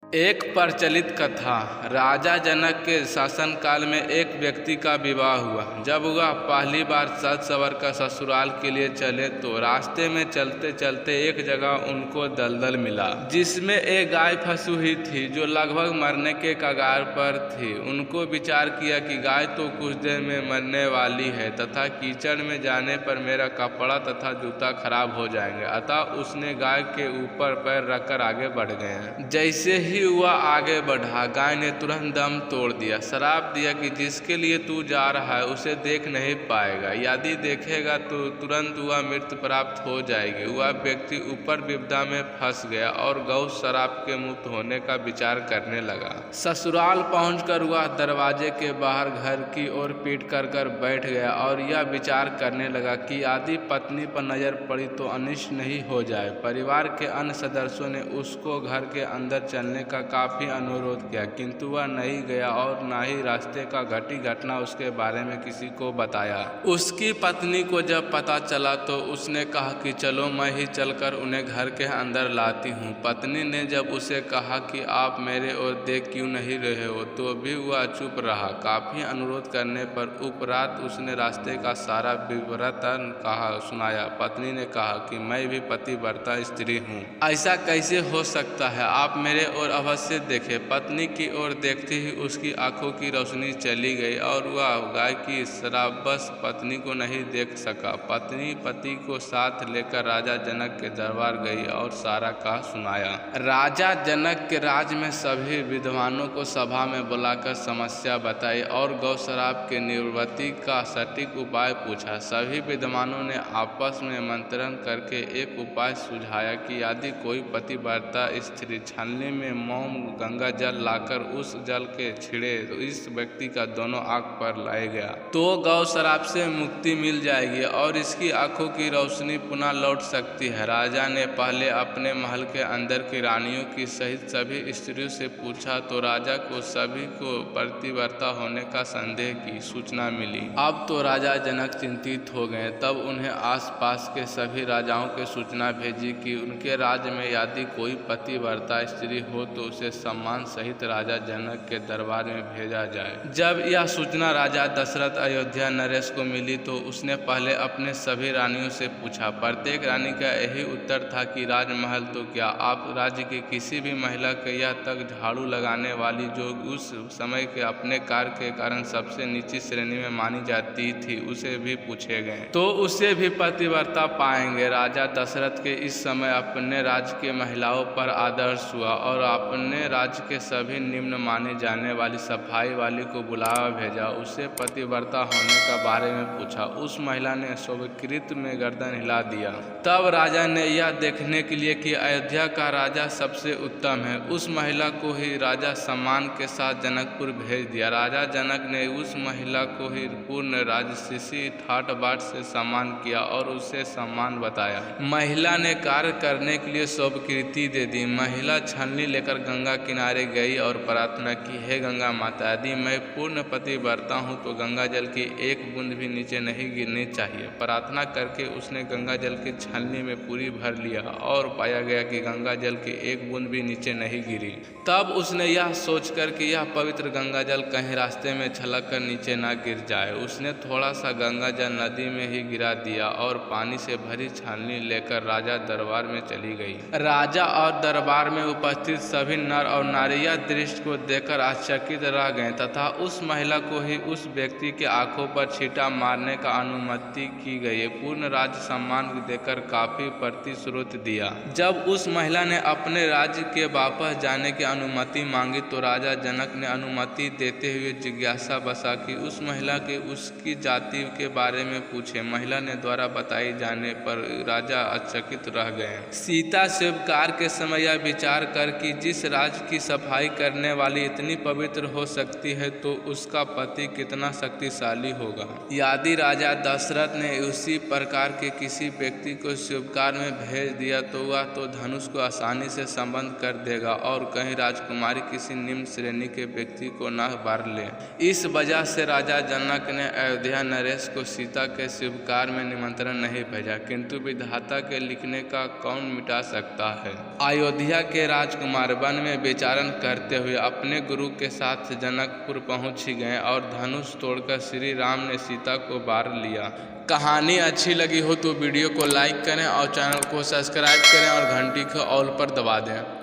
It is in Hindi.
एक प्रचलित कथा। राजा जनक के शासनकाल में एक व्यक्ति का विवाह हुआ। जब वह पहली बार सज संवर कर ससुराल के लिए चले तो रास्ते में चलते चलते एक जगह उनको दलदल मिला, जिसमें एक गाय फंसी हुई थी जो लगभग मरने के कगार पर थी। उनको विचार किया कि गाय तो कुछ देर में मरने वाली है तथा कीचड़ में जाने पर मेरा कपड़ा तथा जूता खराब हो जाएंगे, अतः उसने गाय के ऊपर पैर रखकर आगे बढ़ गए। जैसे ही वह आगे बढ़ा, गाय ने तुरंत दम तोड़ दिया, श्राप दिया कि जिसके लिए तू जा रहा है उसे देख नहीं पाएगा, यदि देखेगा तो तुरंत वह मृत्यु प्राप्त हो जाएगी। वह व्यक्ति ऊपर विपदा में फंस गया और गौ श्राप के मुक्त होने का विचार करने लगा। ससुराल पहुंचकर वह दरवाजे के बाहर घर की ओर पीट कर बैठ गया और यह विचार करने लगा कि यदि पत्नी पर नजर पड़ी तो अनिष्ट नहीं हो जाए। परिवार के अन्य सदस्यों ने उसको घर के अंदर चलने का काफी अनुरोध किया, किंतु वह नहीं गया और न ही रास्ते का घटी घटना उसके बारे में किसी को बताया। उसकी पत्नी को जब पता चला तो उसने कहा कि चलो मैं ही चलकर उन्हें घर के अंदर लाती हूँ। पत्नी ने जब उसे कहा कि आप मेरे ओर देख क्यों नहीं रहे हो, तो भी वह चुप रहा। काफी अनुरोध करने पर उपरात उसने रास्ते का सारा विवरण सुनाया। पत्नी ने कहा कि मैं भी पतिव्रता स्त्री हूँ, ऐसा कैसे हो सकता है, आप मेरे ओर अवश्य देखें। पत्नी की ओर देखते ही उसकी आंखों की रोशनी चली गई और वह गाय की श्रापवश पत्नी को नहीं देख सका। पत्नी पति को साथ लेकर राजा जनक के दरबार गई और सारा कहा सुनाया। राजा जनक के राज में सभी विद्वानों को सभा में बुलाकर समस्या बताई और गौ श्राप के निवृत्ति का सटीक उपाय पूछा। सभी विद्वानों ने आपस में मंत्रण करके एक उपाय सुझाया कि यदि कोई पतिव्रता स्त्री छलनी में मोम गंगा जल लाकर उस जल के छिड़े तो इस व्यक्ति का दोनों आंख पर लाया गया तो गौ श्राप से मुक्ति मिल जाएगी और इसकी आंखों की रोशनी पुनः लौट सकती है। राजा ने पहले अपने महल के अंदर की रानियों की सहित सभी स्त्रियों से पूछा तो राजा को सभी को पतिव्रता होने का संदेह की सूचना मिली। अब तो राजा जनक चिंतित हो गए। तब उन्हें आसपास के सभी राजाओं के सूचना भेजी कि उनके राज्य में यदि कोई पतिव्रता स्त्री हो तो उसे सम्मान सहित राजा जनक के दरबार में भेजा जाए। जब यह सूचना राजा दशरथ अयोध्या नरेश को मिली तो उसने पहले अपने सभी रानियों से पूछा। प्रत्येक रानी का यही उत्तर था कि राजमहल तो क्या, आप राज्य की किसी भी महिला के यह तक झाड़ू लगाने वाली जो उस समय के अपने कार्य के कारण सबसे नीची श्रेणी में मानी जाती थी उसे भी पूछे गए तो उसे भी पतिव्रता पाएंगे। राजा दशरथ के इस समय अपने राज्य के महिलाओं पर आदर्श हुआ और अपने राज्य के सभी निम्न माने जाने वाली सफाई वाली को बुलावा भेजा। उससे पतिव्रता होने का बारे में पूछा। उस महिला ने स्वीकृत में गर्दन हिला दिया। तब राजा ने यह देखने के लिए कि अयोध्या का राजा सबसे उत्तम है, उस महिला को ही राजा सम्मान के साथ जनकपुर भेज दिया। राजा जनक ने उस महिला को ही पूर्ण राजसी ठाट बाट से सम्मान किया और उसे सम्मान बताया। महिला ने कार्य करने के लिए स्वीकृति दे दी। महिला छलनी लेकर गंगा किनारे गई और प्रार्थना की, हे गंगा माता, यदि मैं पूर्ण पतिव्रता हूँ तो गंगा जल की एक बूंद भी नीचे नहीं गिरनी चाहिए। प्रार्थना करके उसने गंगा जल की छलनी में पूरी भर लिया और पाया गया कि गंगा जल की एक बूंद भी नीचे नहीं गिरी। तब उसने यह सोचकर कि यह पवित्र गंगा जल कहीं रास्ते में छलक कर नीचे न गिर जाए, उसने थोड़ा सा गंगा जल नदी में ही गिरा दिया और पानी से भरी छलनी लेकर राजा दरबार में चली गई। राजा और दरबार में उपस्थित सभी नर और नारियां दृश्य को देखकर आश्चर्यचकित रह गए तथा उस महिला को ही उस व्यक्ति के आंखों पर छींटा मारने का अनुमति की गई। पूर्ण राज्य सम्मान देकर काफी प्रतिश्रुति दिया। जब उस महिला ने अपने राज्य के वापस जाने की अनुमति मांगी तो राजा जनक ने अनुमति देते हुए जिज्ञासा बसा कि उस महिला के उसकी जाति के बारे में पूछे। महिला ने द्वारा बताई जाने पर राजा आश्चर्यचकित रह गए। सीता स्वीकार के समय यह विचार कर कि जिस राज्य की सफाई करने वाली इतनी पवित्र हो सकती है तो उसका पति कितना शक्तिशाली होगा। यदि राजा दशरथ ने उसी प्रकार के किसी व्यक्ति को स्वीकार में भेज दिया तो वह तो धनुष को आसानी से संबंध कर देगा और कहीं राजकुमारी किसी निम्न श्रेणी के व्यक्ति को न बार ले। इस वजह से राजा जनक ने अयोध्या नरेश को सीता के स्वीकार में निमंत्रण नहीं भेजा, किंतु विधाता के लिखने का कौन मिटा सकता है। अयोध्या के राजकुमार वन में विचरण करते हुए अपने गुरु के साथ जनकपुर पहुंच गए और धनुष तोड़कर श्री राम ने सीता को बार लिया। कहानी अच्छी लगी हो तो वीडियो को लाइक करें और चैनल को सब्सक्राइब करें और घंटी को ऑल पर दबा दें।